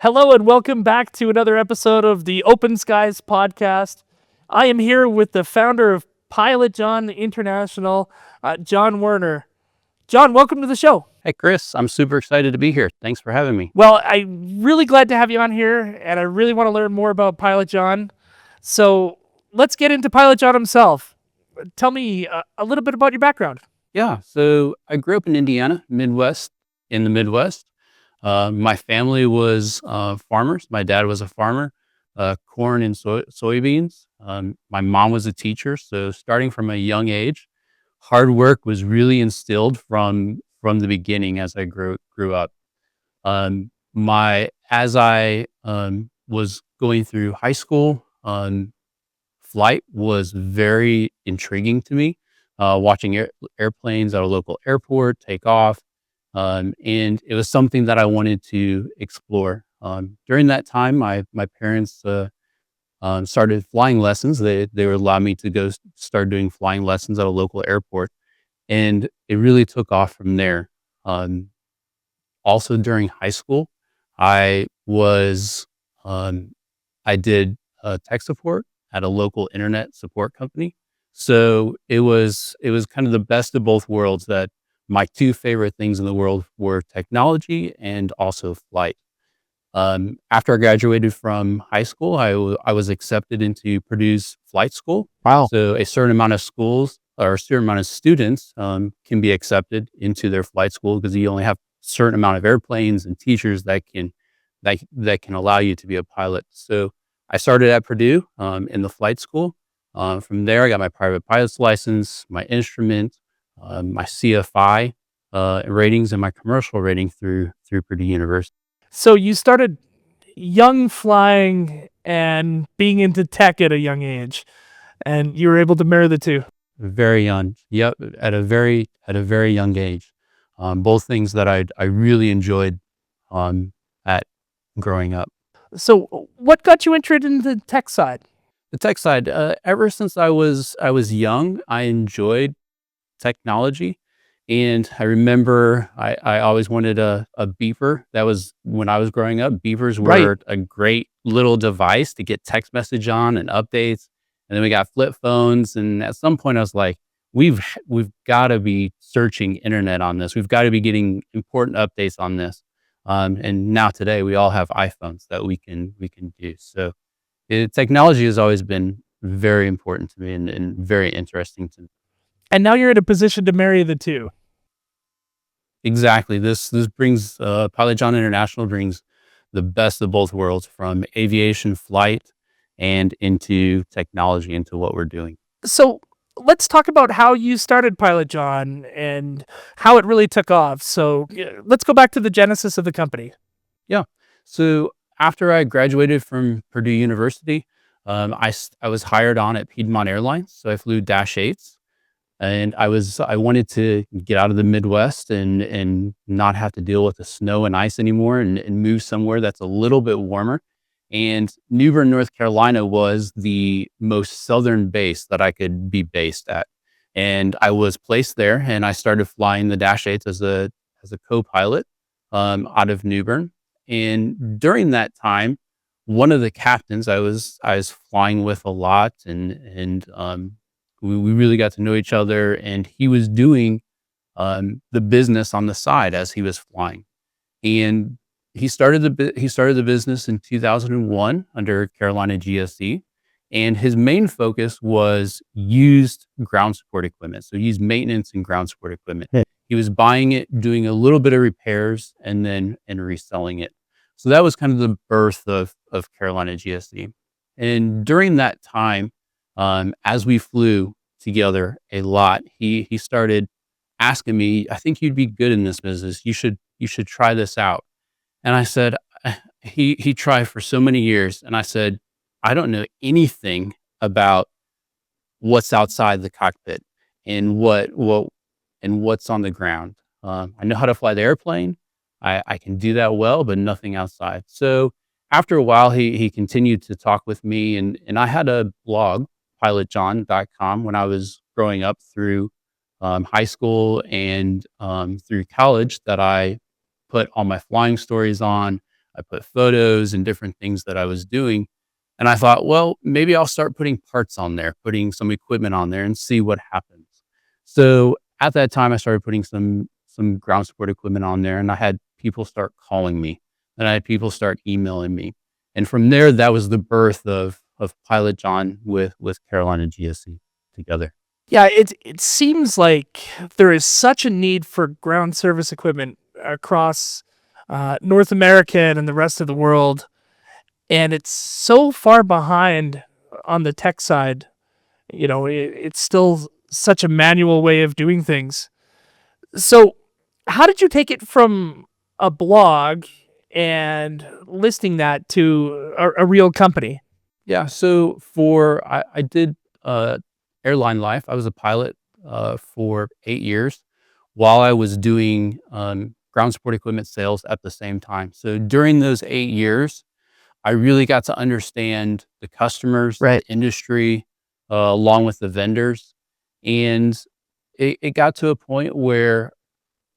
Hello and welcome back to another episode of the Open Skies podcast. I am here with the founder of Pilot John International, John Werner. John, welcome to the show. Hey, Chris, I'm super excited to be here. Thanks for having me. Well, I'm really glad to have you on here, and I really want to learn more about Pilot John. So let's get into Pilot John himself. Tell me a little bit about your background. Yeah, so I grew up in Indiana, in the Midwest. My family was farmers. My dad was a farmer, corn and soybeans. My mom was a teacher. So starting from a young age, hard work was really instilled from the beginning as I grew up. As I was going through high school, flight was very intriguing to me. Watching airplanes at a local airport take off, and it was something that I wanted to explore. During that time, my parents started flying lessons. They would allow me to go start doing flying lessons at a local airport, and it really took off from there. Um, Also during high school, I was I did tech support at a local internet support company. So it was kind of the best of both worlds, that my two favorite things in the world were technology and also flight. After I graduated from high school, I was accepted into Purdue's flight school. Wow. So a certain amount of schools or a certain amount of students can be accepted into their flight school, because you only have a certain amount of airplanes and teachers that can allow you to be a pilot. So I started at Purdue in the flight school. From there, I got my private pilot's license, my instrument, my CFI ratings, and my commercial rating through Purdue University. So you started young flying and being into tech at a young age, and you were able to marry the two. Very young, yep, at a very young age. Both things that I really enjoyed at growing up. So what got you interested in the tech side? The tech side, ever since I was young, I enjoyed technology. And I remember I always wanted a beeper. That was when I was growing up. Beepers were Right. a great little device to get text message on and updates. And then we got flip phones. And at some point I was like, we've got to be searching internet on this. We've got to be getting important updates on this. And now today we all have iPhones that we can do. So technology has always been very important to me, and very interesting to me. And now you're in a position to marry the two. Exactly. This brings Pilot John International brings the best of both worlds, from aviation flight and into technology, into what we're doing. So let's talk about how you started Pilot John and how it really took off. So let's go back to the genesis of the company. Yeah. So after I graduated from Purdue University, I was hired on at Piedmont Airlines. So I flew Dash 8s. And I wanted to get out of the Midwest and not have to deal with the snow and ice anymore, and move somewhere that's a little bit warmer. And New Bern, North Carolina was the most southern base that I could be based at. And I was placed there, and I started flying the Dash 8s as a co-pilot out of New Bern. And during that time, one of the captains I was flying with a lot, and we really got to know each other, and he was doing the business on the side as he was flying. And he started the business in 2001 under Carolina GSE, and his main focus was used ground support equipment. So used maintenance and ground support equipment. Yeah. He was buying it, doing a little bit of repairs, and reselling it. So that was kind of the birth of Carolina GSE. And during that time, as we flew together a lot, he started asking me, "I think you'd be good in this business. You should try this out." And I said, he tried for so many years, and I said, "I don't know anything about what's outside the cockpit and what's on the ground. I know how to fly the airplane. I can do that well, but nothing outside." So after a while, he continued to talk with me, and I had a blog, pilotjohn.com, when I was growing up through high school and through college, that I put all my flying stories on. I put photos and different things that I was doing. And I thought, well, maybe I'll start putting parts on there, putting some equipment on there and see what happens. So at that time, I started putting some ground support equipment on there, and I had people start calling me, and I had people start emailing me. And from there, that was the birth of Pilot John with Carolina GSC together. Yeah, it seems like there is such a need for ground service equipment across North America and the rest of the world, and it's so far behind on the tech side. It's still such a manual way of doing things. So, how did you take it from a blog and listing that to a real company? Yeah, so I did airline life. I was a pilot for 8 years while I was doing ground support equipment sales at the same time. So during those 8 years, I really got to understand the customers, the Right. industry, along with the vendors. And it got to a point where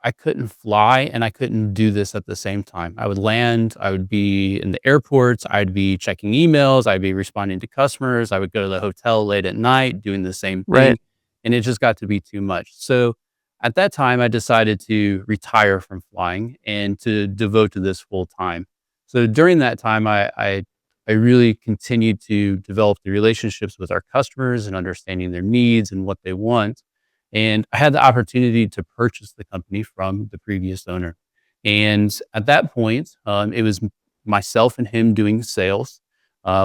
I couldn't fly and I couldn't do this at the same time. I would land, I would be in the airports, I'd be checking emails, I'd be responding to customers, I would go to the hotel late at night doing the same Right. thing. And it just got to be too much. So at that time, I decided to retire from flying and to devote to this full time. So during that time, I really continued to develop the relationships with our customers and understanding their needs and what they want. And I had the opportunity to purchase the company from the previous owner. And at that point, it was myself and him doing sales.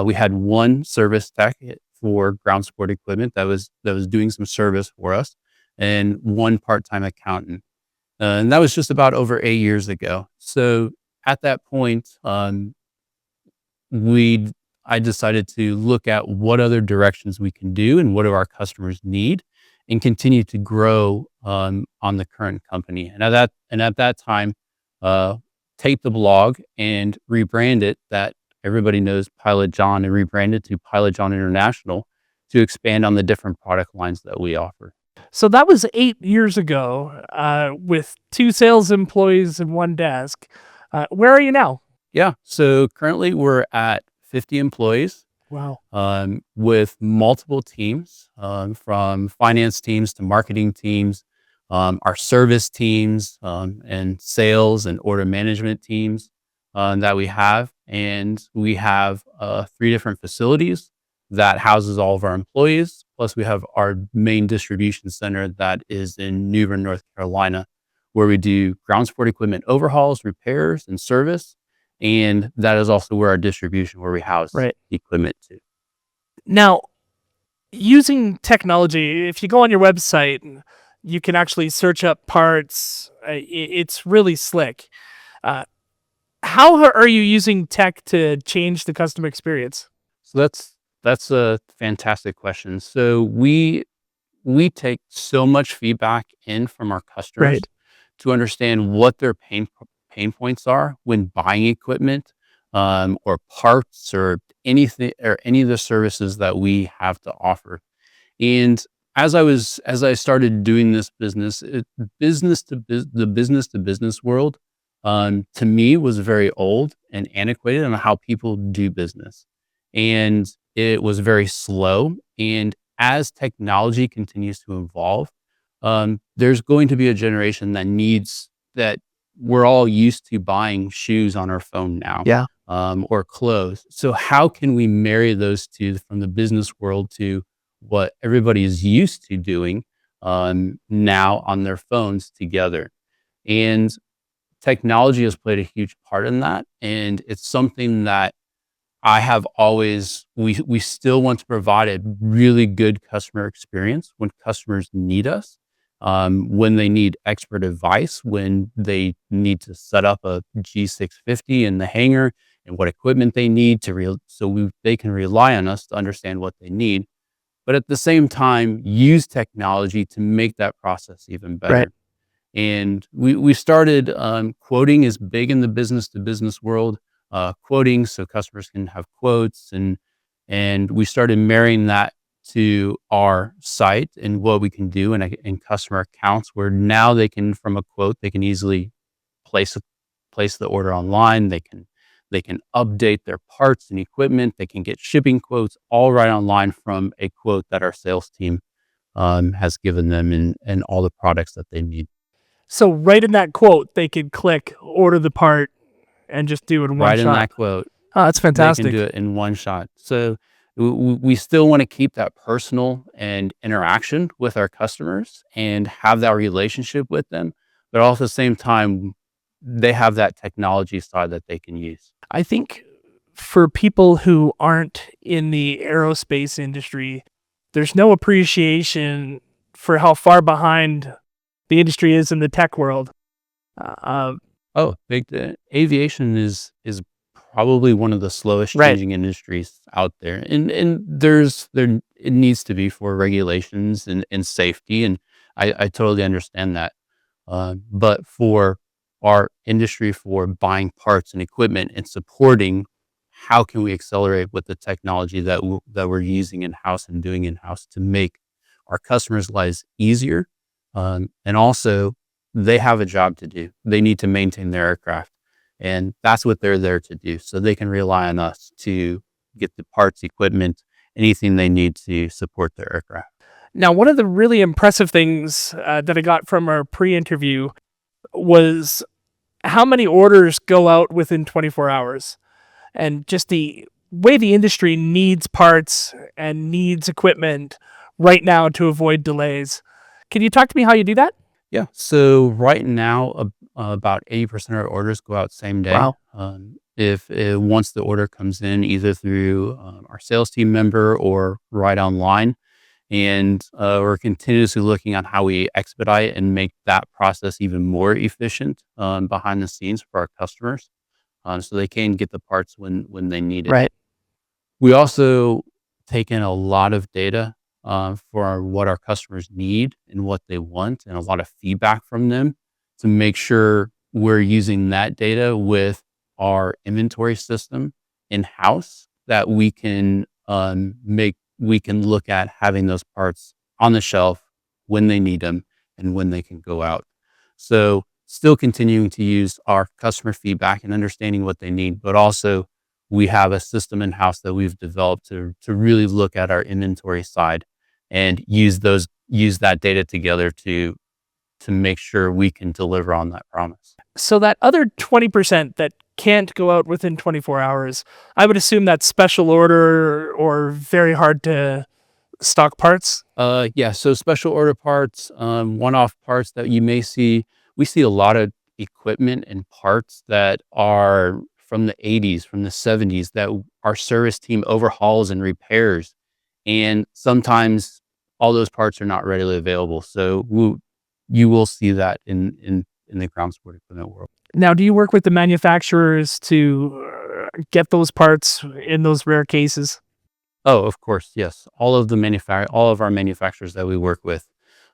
We had one service tech for ground support equipment that was doing some service for us, and one part-time accountant. And that was just about over 8 years ago. So at that point, we I decided to look at what other directions we can do and what do our customers need, and continue to grow on the current company. And at that time, uh, take the blog and rebrand it, that everybody knows Pilot John, and rebrand it to Pilot John International to expand on the different product lines that we offer. So that was 8 years ago, with two sales employees and one desk. Where are you now? Yeah. So currently we're at 50 employees, Wow. with multiple teams, from finance teams to marketing teams, our service teams, and sales and order management teams that we have. And we have three different facilities that houses all of our employees. Plus, we have our main distribution center that is in New Bern, North Carolina, where we do ground support equipment overhauls, repairs, and service. And that is also where our distribution, where we house Right. equipment to. Now, using technology, if you go on your website, you can actually search up parts. It's really slick. Uh, how are you using tech to change the customer experience? So that's a fantastic question. So we take so much feedback in from our customers Right. to understand what their pain points are when buying equipment, or parts, or anything, or any of the services that we have to offer. And as I started doing this business, the business to business world, to me, was very old and antiquated on how people do business, and it was very slow. And as technology continues to evolve, there's going to be a generation that we're all used to buying shoes on our phone now, Yeah. or clothes. So how can we marry those two from the business world to what everybody is used to doing now on their phones together? And technology has played a huge part in that. And it's something that I have always, we still want to provide a really good customer experience when customers need us, when they need expert advice, when they need to set up a G650 in the hangar, and what equipment they need they can rely on us to understand what they need. But at the same time, use technology to make that process even Right. better. And we started, quoting is big in the business to business world, quoting so customers can have quotes, and we started marrying that to our site and what we can do in customer accounts, where now from a quote, they can easily place place the order online. They can update their parts and equipment. They can get shipping quotes all right online from a quote that our sales team has given them, and all the products that they need. So right in that quote, they could click order the part and just do it in one Right in shot. that quote, Oh, that's they can do fantastic. it in one shot. So we still want to keep that personal and interaction with our customers and have that relationship with them, but also at the same time, they have that technology side that they can use. I think for people who aren't in the aerospace industry, there's no appreciation for how far behind the industry is in the tech world. Uh, Oh, aviation is probably one of the slowest right. changing industries out there, and there it needs to be for regulations and safety, and I totally understand that. But for our industry, for buying parts and equipment and supporting, how can we accelerate with the technology that we're using in house and doing in house to make our customers' lives easier, and also they have a job to do. They need to maintain their aircraft, and that's what they're there to do. So they can rely on us to get the parts, equipment, anything they need to support their aircraft. Now, one of the really impressive things that I got from our pre-interview was how many orders go out within 24 hours, and just the way the industry needs parts and needs equipment right now to avoid delays. Can you talk to me how you do that? Yeah. So right now, about 80% of our orders go out same day. Wow. If once the order comes in, either through our sales team member or right online, and we're continuously looking on how we expedite and make that process even more efficient behind the scenes for our customers, so they can get the parts when they need it. Right. We also take in a lot of data for what our customers need and what they want, and a lot of feedback from them to make sure we're using that data with our inventory system in house, that we can look at having those parts on the shelf when they need them and when they can go out. So still continuing to use our customer feedback and understanding what they need, but also we have a system in house that we've developed to really look at our inventory side and use that data together to make sure we can deliver on that promise. So that other 20% that can't go out within 24 hours, I would assume that's special order or very hard to stock parts. Yeah. So special order parts, one-off parts that you may see. We see a lot of equipment and parts that are from the 80s, from the 70s, that our service team overhauls and repairs. And sometimes all those parts are not readily available. So you will see that in the ground support equipment world. Now, do you work with the manufacturers to get those parts in those rare cases? Oh, of course, yes. All of our manufacturers that we work with,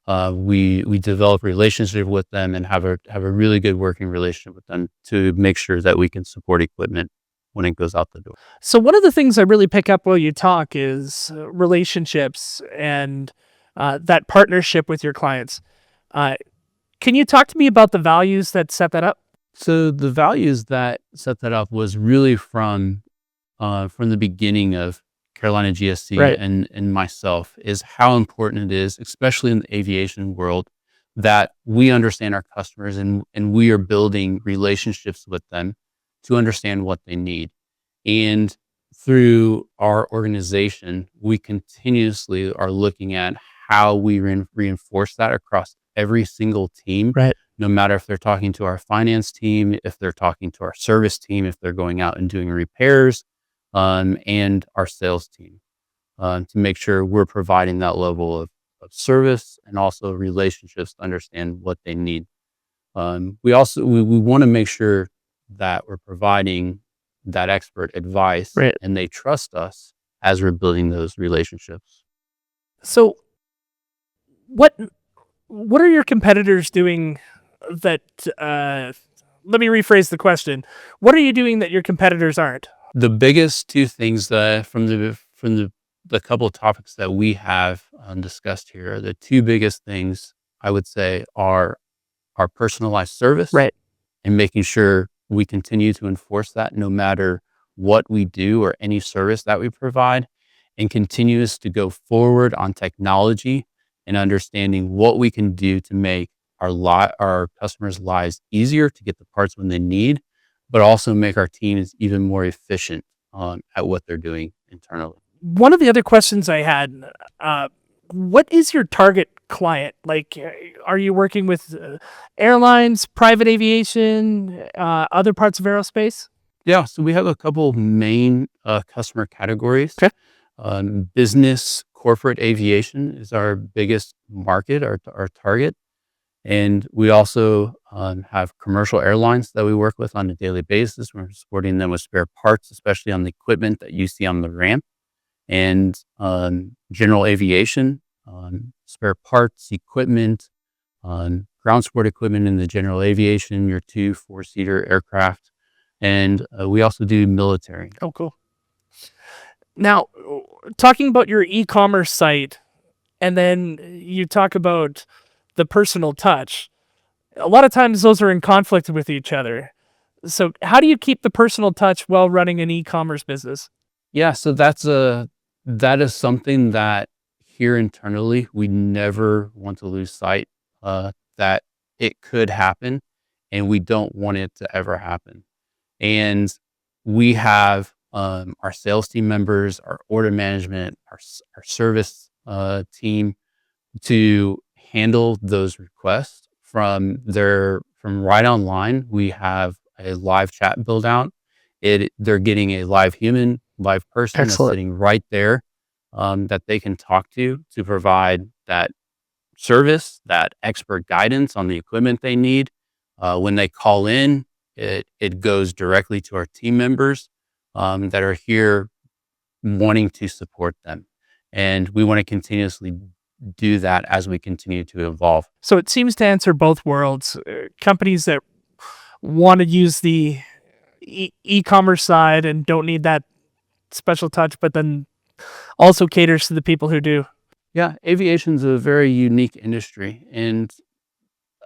we develop relationship with them and have a really good working relationship with them to make sure that we can support equipment when it goes out the door. So one of the things I really pick up while you talk is relationships and that partnership with your clients. Uh, can you talk to me about the values that set that up? So the values that set that up was really from the beginning of Carolina GSC Right. and myself, is how important it is, especially in the aviation world, that we understand our customers and we are building relationships with them to understand what they need. And through our organization, we continuously are looking at how we reinforce that across every single team, Right. no matter if they're talking to our finance team, if they're talking to our service team, if they're going out and doing repairs, and our sales team, to make sure we're providing that level of service and also relationships to understand what they need. We want to make sure that we're providing that expert advice Right. and they trust us as we're building those relationships. So what what are your competitors doing that let me rephrase the question. What are you doing that your competitors aren't? The biggest two things that from the couple of topics that we have discussed here, the two biggest things I would say are our personalized service Right. and making sure we continue to enforce that no matter what we do or any service that we provide, and continues to go forward on technology and understanding what we can do to make our customers' lives easier to get the parts when they need, but also make our teams even more efficient at what they're doing internally. One of the other questions I had, uh, what is your target client? Like, are you working with airlines, private aviation, other parts of aerospace? Yeah, so we have a couple main customer categories. Okay. Business, corporate aviation is our biggest market, our target. And we also have commercial airlines that we work with on a daily basis. We're supporting them with spare parts, especially on the equipment that you see on the ramp, and general aviation, spare parts, equipment, ground support equipment in the general aviation, your 2 4-seater aircraft. And we also do military. Oh, cool. Now, talking about your e-commerce site, and then you talk about the personal touch. A lot of times those are in conflict with each other. So, how do you keep the personal touch while running an e-commerce business? Yeah, so that is something that here internally we never want to lose sight that it could happen, and we don't want it to ever happen. And we have our sales team members, our order management, our service team to handle those requests from right online. We have a live chat build out. They're getting a live human, live person that's Excellent. sitting right there that they can talk to provide that service, that expert guidance on the equipment they need. When they call in, it goes directly to our team members that are here wanting to support them. And we want to continuously do that as we continue to evolve. So it seems to answer both worlds. Companies that want to use the e-commerce side and don't need that special touch, but then also caters to the people who do. Yeah, aviation's a very unique industry, and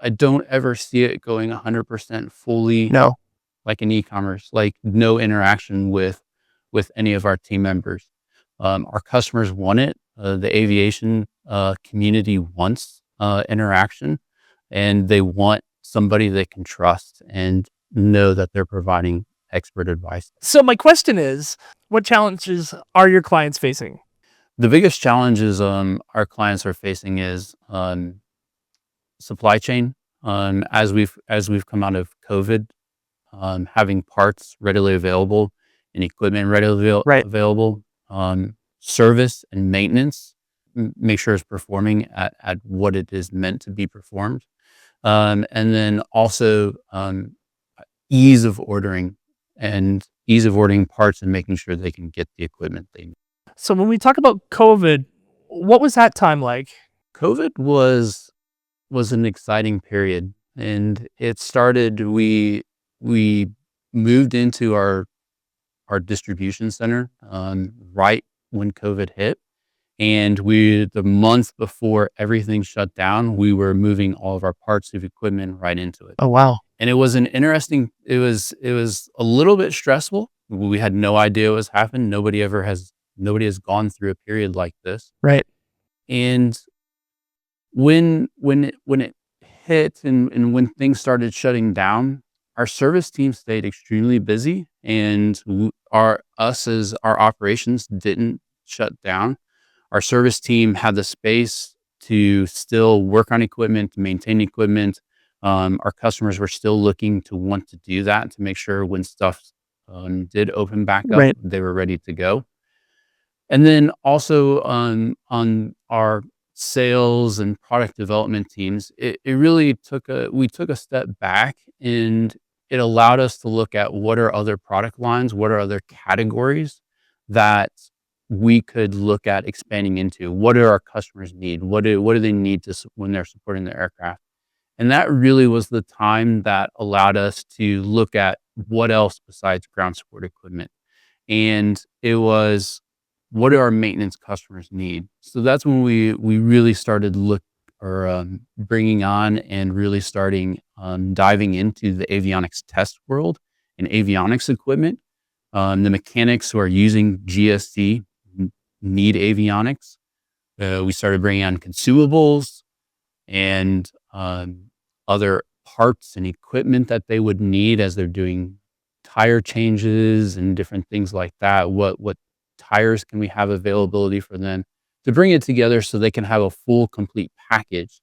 I don't ever see it going 100% fully No. like an e-commerce, like no interaction with any of our team members. Our customers want it. The aviation community wants interaction, and they want somebody they can trust and know that they're providing expert advice. So my question is, what challenges are your clients facing? The biggest challenges our clients are facing is supply chain. As we've come out of COVID, having parts readily available and equipment readily Right. available, service and maintenance, make sure it's performing at what it is meant to be performed. And then also ease of ordering parts and making sure they can get the equipment they need. So when we talk about COVID, what was that time like? COVID was an exciting period, and it started. We moved into our distribution center right when COVID hit, and the month before everything shut down, we were moving all of our parts of equipment right into it. Oh, wow. And it was it was a little bit stressful. We had no idea what was happening. Nobody has gone through a period like this. Right. And when it hit and when things started shutting down, our service team stayed extremely busy, and our operations didn't shut down. Our service team had the space to still work on equipment, to maintain equipment. Our customers were still looking to want to do that to make sure when stuff did open back up, Right. they were ready to go. And then also on our sales and product development teams, we took a step back, and it allowed us to look at what are other product lines, what are other categories that we could look at expanding into. What do our customers need? What do they need when they're supporting their aircraft? And that really was the time that allowed us to look at what else besides ground support equipment. And it was, what do our maintenance customers need? So that's when we really started bringing on and really starting diving into the avionics test world and avionics equipment. The mechanics who are using GSC need avionics. We started bringing on consumables and other parts and equipment that they would need as they're doing tire changes and different things like that. What tires can we have availability for them to bring it together so they can have a full, complete package?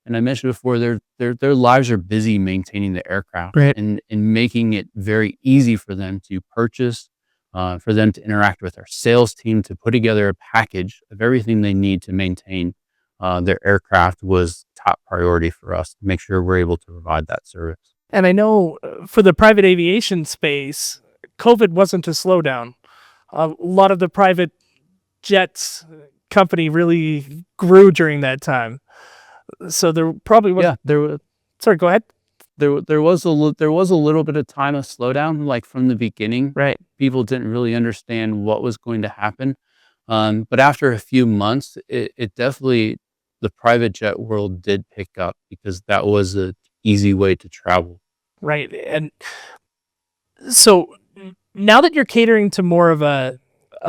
And I mentioned before, their lives are busy maintaining the aircraft Right. and making it very easy for them to purchase, for them to interact with our sales team, to put together a package of everything they need to maintain their aircraft was top priority for us to make sure we're able to provide that service. And I know for the private aviation space, COVID wasn't a slowdown. A lot of the private jets company really grew during that time. So there probably was. Yeah, Sorry, go ahead. there was a little bit of time of slowdown, like from the beginning. Right. People didn't really understand what was going to happen. But after a few months, it definitely, the private jet world did pick up because that was an easy way to travel. Right. And so now that you're catering to more of a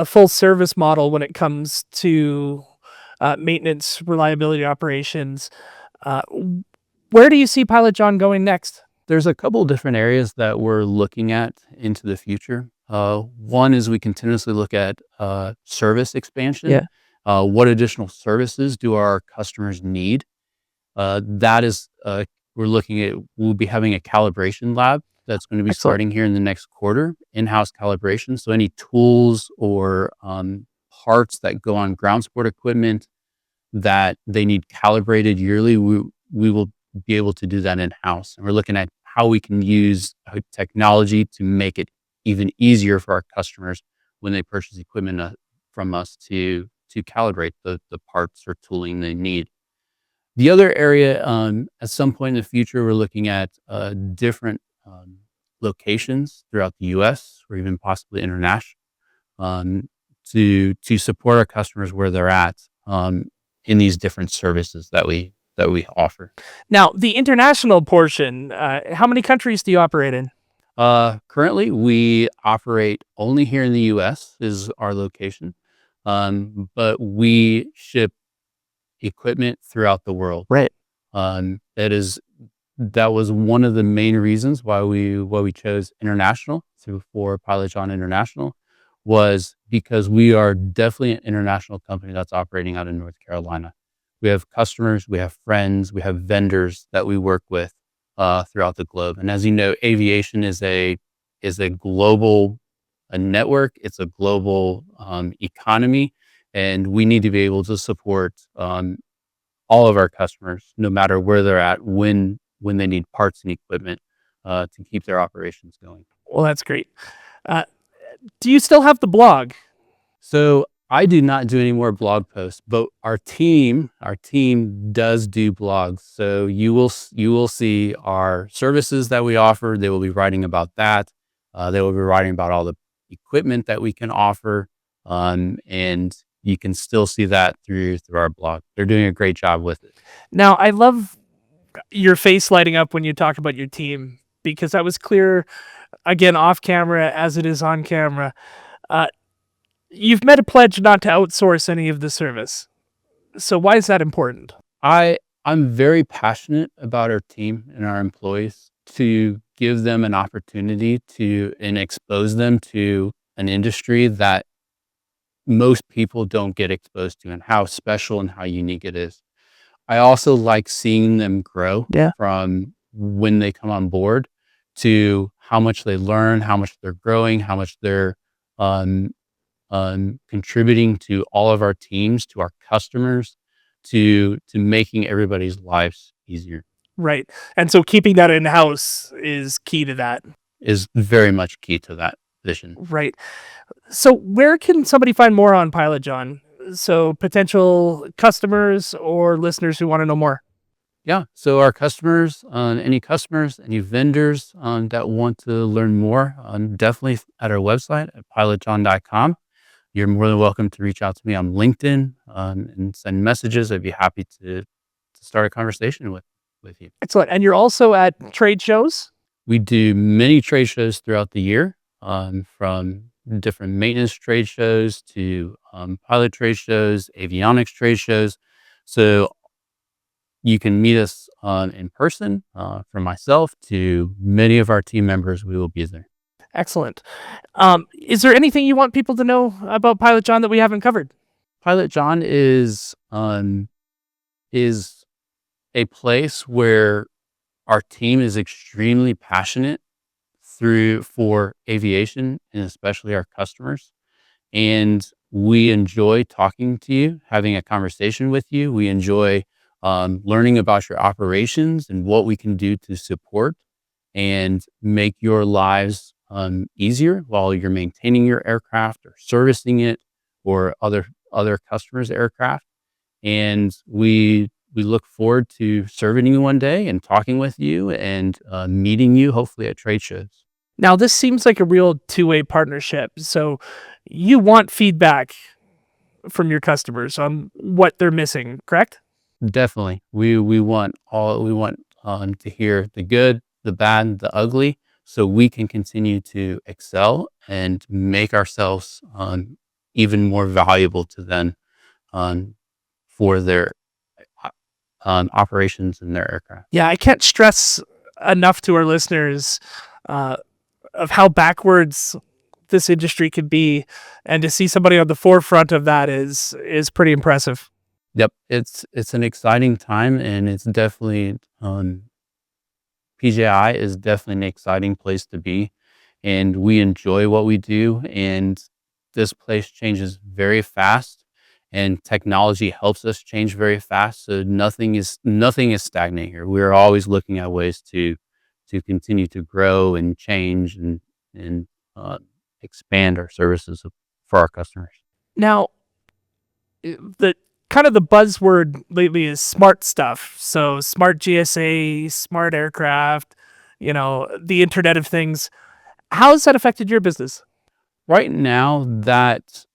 full service model when it comes to maintenance, reliability, operations, where do you see Pilot John going next? There's a couple different areas that we're looking at into the future. One is we continuously look at service expansion. Yeah. What additional services do our customers need? That is, we'll be having a calibration lab that's going to be Excellent. starting here in the next quarter, in-house calibration. So any tools or parts that go on ground support equipment that they need calibrated yearly, we will be able to do that in-house. And we're looking at how we can use technology to make it even easier for our customers when they purchase equipment from us to calibrate the parts or tooling they need. The other area, at some point in the future, we're looking at different locations throughout the U.S. or even possibly international, to support our customers where they're at in these different services that we offer. Now, the international portion, how many countries do you operate in? Currently, we operate only here in the U.S. is our location, but we ship equipment throughout the world. Right. That was one of the main reasons why we chose international for Pilot John International, was because we are definitely an international company that's operating out in North Carolina. We have customers, we have friends, we have vendors that we work with throughout the globe. And as you know, aviation is a global network. It's a global economy, and we need to be able to support all of our customers, no matter where they're at, when they need parts and equipment to keep their operations going. Well, that's great. Do you still have the blog? So I do not do any more blog posts, but our team does do blogs. So you will see our services that we offer. They will be writing about that. They will be writing about all the equipment that we can offer, and you can still see that through our blog. They're doing a great job with it. Now, I love your face lighting up when you talk about your team, because that was clear, again, off camera as it is on camera. You've made a pledge not to outsource any of the service. So why is that important? I'm very passionate about our team and our employees, to give them an opportunity and expose them to an industry that most people don't get exposed to, and how special and how unique it is. I also like seeing them grow from when they come on board to how much they learn, how much they're growing, how much they're contributing to all of our teams, to our customers, to making everybody's lives easier. Right. And so keeping that in-house is key to that. Is very much key to that vision. Right. So where can somebody find more on Pilot John? So potential customers or listeners who want to know more. Yeah. So our customers, any vendors that want to learn more, definitely at our website at pilotjohn.com. You're more than welcome to reach out to me on LinkedIn and send messages. I'd be happy to start a conversation with you. Excellent. And you're also at trade shows? We do many trade shows throughout the year, from different maintenance trade shows to pilot trade shows, avionics trade shows. So you can meet us in person. From myself to many of our team members, we will be there. Excellent. Is there anything you want people to know about Pilot John that we haven't covered? Pilot John is a place where our team is extremely passionate for aviation and especially our customers. And we enjoy talking to you, having a conversation with you. We enjoy learning about your operations and what we can do to support and make your lives easier while you're maintaining your aircraft or servicing it or other customers' aircraft. And we look forward to serving you one day and talking with you and meeting you hopefully at trade shows. Now, this seems like a real two-way partnership. So you want feedback from your customers on what they're missing, correct? Definitely. We want to hear the good, the bad, the ugly, so we can continue to excel and make ourselves even more valuable to them um, for their operations in their aircraft. Yeah, I can't stress enough to our listeners uh, of how backwards this industry could be, and to see somebody on the forefront of that is pretty impressive. Yep, it's an exciting time, and it's definitely PJI is definitely an exciting place to be, and we enjoy what we do. And this place changes very fast, and technology helps us change very fast. So nothing is stagnant here. We're always looking at ways to continue to grow and change and uh, expand our services for our customers. Now, the kind of the buzzword lately is smart stuff. So smart GSA, smart aircraft, the Internet of Things. How has that affected your business? Right now, that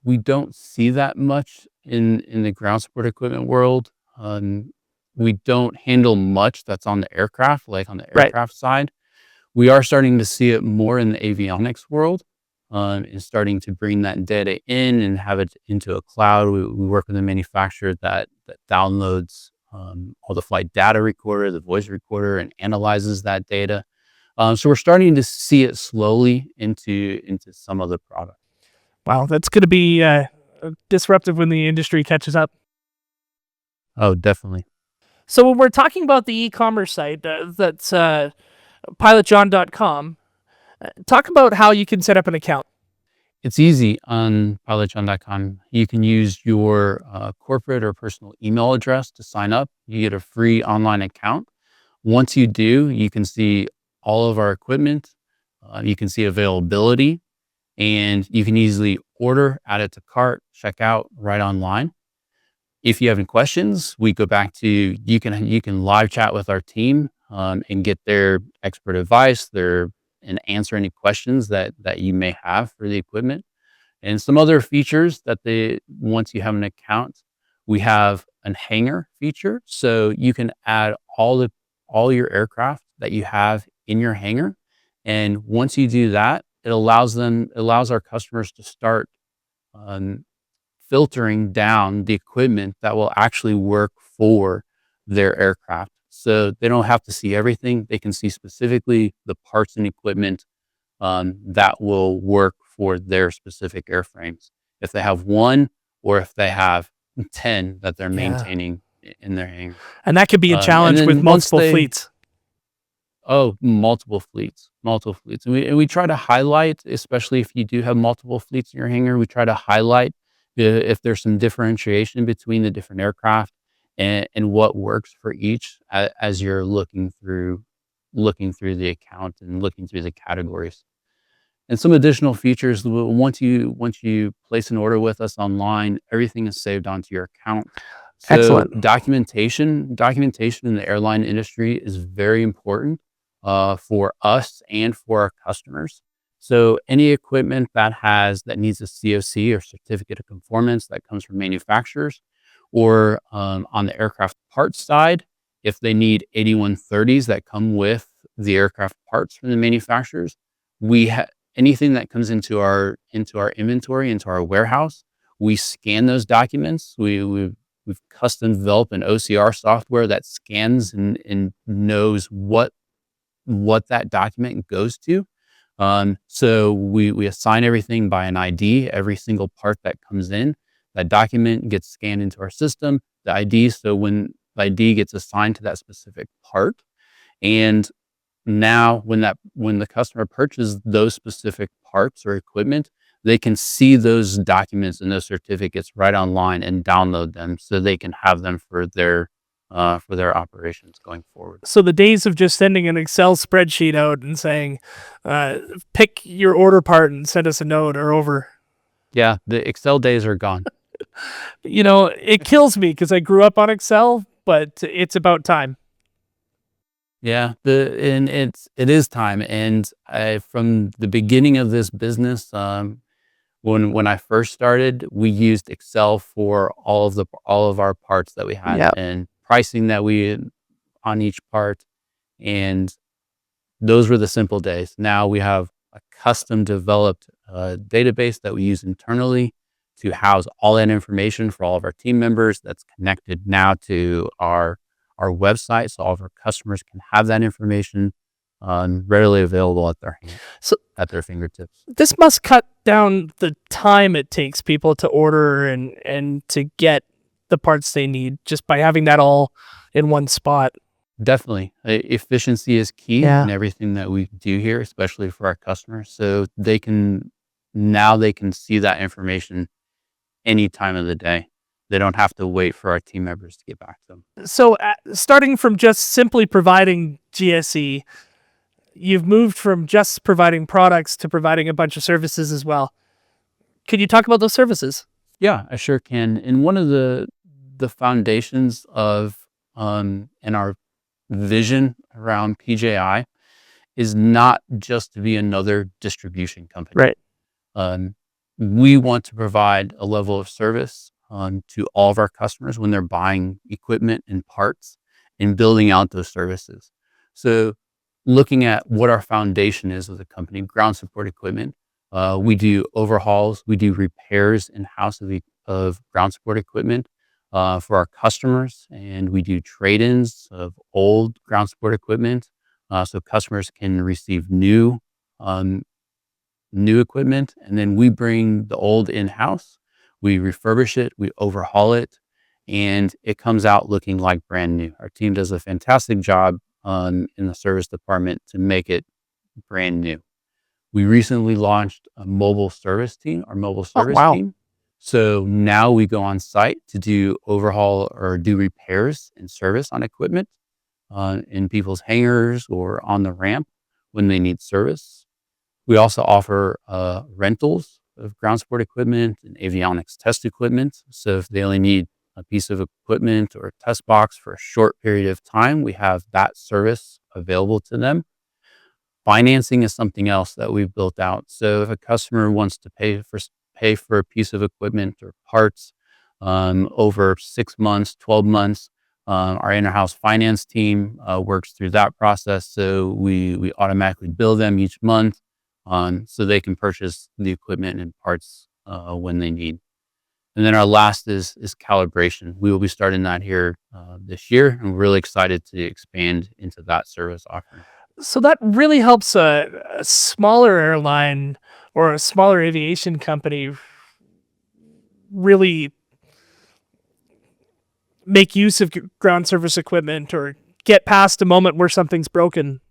we don't see that much in the ground support equipment world. We don't handle much that's on the aircraft, like on the Right. aircraft side. We are starting to see it more in the avionics world, and starting to bring that data in and have it into a cloud. We work with a manufacturer that downloads all the flight data recorder, the voice recorder, and analyzes that data. So we're starting to see it slowly into some of the product. Wow, that's going to be disruptive when the industry catches up. Oh, definitely. So when we're talking about the e-commerce site, that's pilotjohn.com, talk about how you can set up an account. It's easy on pilotjohn.com. You can use your corporate or personal email address to sign up. You get a free online account. Once you do, you can see all of our equipment. You can see availability, and you can easily order, add it to cart, check out right online. If you have any questions, we go back to you can live chat with our team and get their expert advice, and answer any questions that you may have for the equipment. And some other features that they once you have an account, we have an hangar feature, so you can add all your aircraft that you have in your hangar. And once you do that, it allows our customers to start um, filtering down the equipment that will actually work for their aircraft. So they don't have to see everything. They can see specifically the parts and equipment that will work for their specific airframes. If they have one or if they have 10 that they're Yeah. maintaining in their hangar. And that could be a And challenge with then once multiple they, fleets. Oh, multiple fleets. And we try to highlight, especially if you do have multiple fleets in your hangar, we try to highlight if there's some differentiation between the different aircraft and what works for each as you're looking through the account and looking through the categories. And some additional features, once you place an order with us online, everything is saved onto your account. So Excellent. documentation in the airline industry is very important for us and for our customers. So any equipment that needs a COC or certificate of conformance that comes from manufacturers, or on the aircraft parts side, if they need 8130s that come with the aircraft parts from the manufacturers. We have anything that comes into our inventory, into our warehouse. We scan those documents. We've custom developed an OCR software that scans and knows what that document goes to. So we assign everything by an ID. Every single part that comes in, that document gets scanned into our system. The ID. So when the ID gets assigned to that specific part, and now when the customer purchases those specific parts or equipment, they can see those documents and those certificates right online and download them so they can have them for their operations going forward. So the days of just sending an Excel spreadsheet out and saying, pick your order part and send us a note are over. Yeah, the Excel days are gone. It kills me because I grew up on Excel, but it's about time. Yeah, it is time, and from the beginning of this business, when I first started, we used Excel for all of our parts that we had Yeah. and pricing that we on each part, and those were the simple days. Now we have a custom developed database that we use internally to house all that information for all of our team members. That's connected now to our website, so all of our customers can have that information readily available at their hand, So at their fingertips. this must cut down the time it takes people to order and to get the parts they need just by having that all in one spot. Definitely. Efficiency is key Yeah. in everything that we do here, especially for our customers. So they can see that information any time of the day. They don't have to wait for our team members to get back to them. So starting from just simply providing GSE, you've moved from just providing products to providing a bunch of services as well. Could you talk about those services? Yeah, I sure can. And one of the foundations of and our vision around PJI is not just to be another distribution company. Right. We want to provide a level of service to all of our customers when they're buying equipment and parts and building out those services. So looking at what our foundation is as a company, ground support equipment, we do overhauls, we do repairs in-house of ground support equipment for our customers, and we do trade-ins of old ground support equipment so customers can receive new equipment, and then we bring the old in-house. We refurbish it, we overhaul it, and it comes out looking like brand new. Our team does a fantastic job in the service department to make it brand new. We recently launched a mobile service team, our mobile service wow. team. So now we go on site to do overhaul or do repairs and service on equipment in people's hangars or on the ramp when they need service. We also offer rentals of ground support equipment and avionics test equipment. So if they only need a piece of equipment or a test box for a short period of time, we have that service available to them. Financing is something else that we've built out. So if a customer wants to pay for a piece of equipment or parts over 6 months, 12 months, our in-house finance team works through that process. So we automatically bill them each month so they can purchase the equipment and parts when they need. And then our last is calibration. We will be starting that here this year, and we're really excited to expand into that service offering. So that really helps a smaller airline or a smaller aviation company really make use of ground service equipment or get past a moment where something's broken.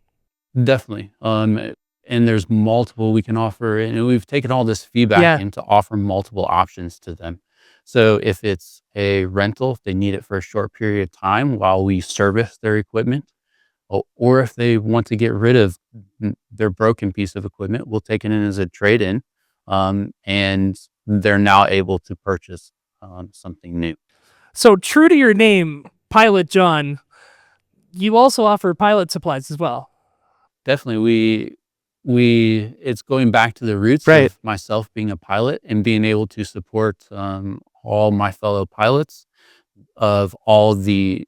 Definitely. And there's multiple we can offer, and we've taken all this feedback in to offer multiple options to them. So if it's a rental, if they need it for a short period of time while we service their equipment, or if they want to get rid of their broken piece of equipment, we'll take it in as a trade-in, and they're now able to purchase something new. So true to your name, Pilot John, you also offer pilot supplies as well. Definitely, it's going back to the roots of myself being a pilot and being able to support all my fellow pilots of all the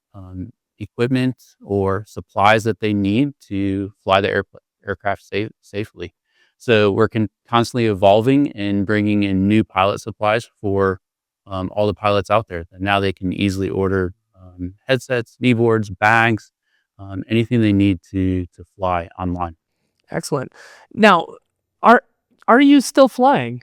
equipment or supplies that they need to fly the aircraft safely. So we're constantly evolving and bringing in new pilot supplies for all the pilots out there. And now they can easily order headsets, kneeboards, bags, anything they need to fly online. Excellent. Now, are you still flying?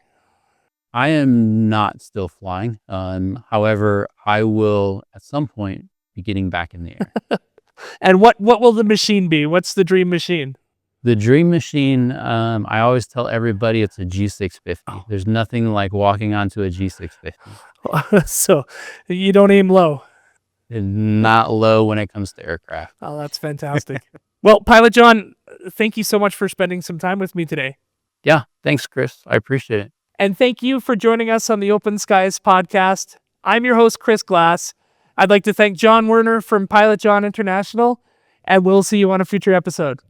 I am not still flying. However, I will at some point be getting back in the air. And what will the machine be? What's the dream machine? The dream machine, I always tell everybody it's a G650. Oh. There's nothing like walking onto a G650. So you don't aim low. Not low when it comes to aircraft. Oh, that's fantastic. Well, Pilot John, thank you so much for spending some time with me today. Yeah, thanks, Chris. I appreciate it. And thank you for joining us on the Open Skies podcast. I'm your host, Chris Glass. I'd like to thank John Werner from Pilot John International, and we'll see you on a future episode.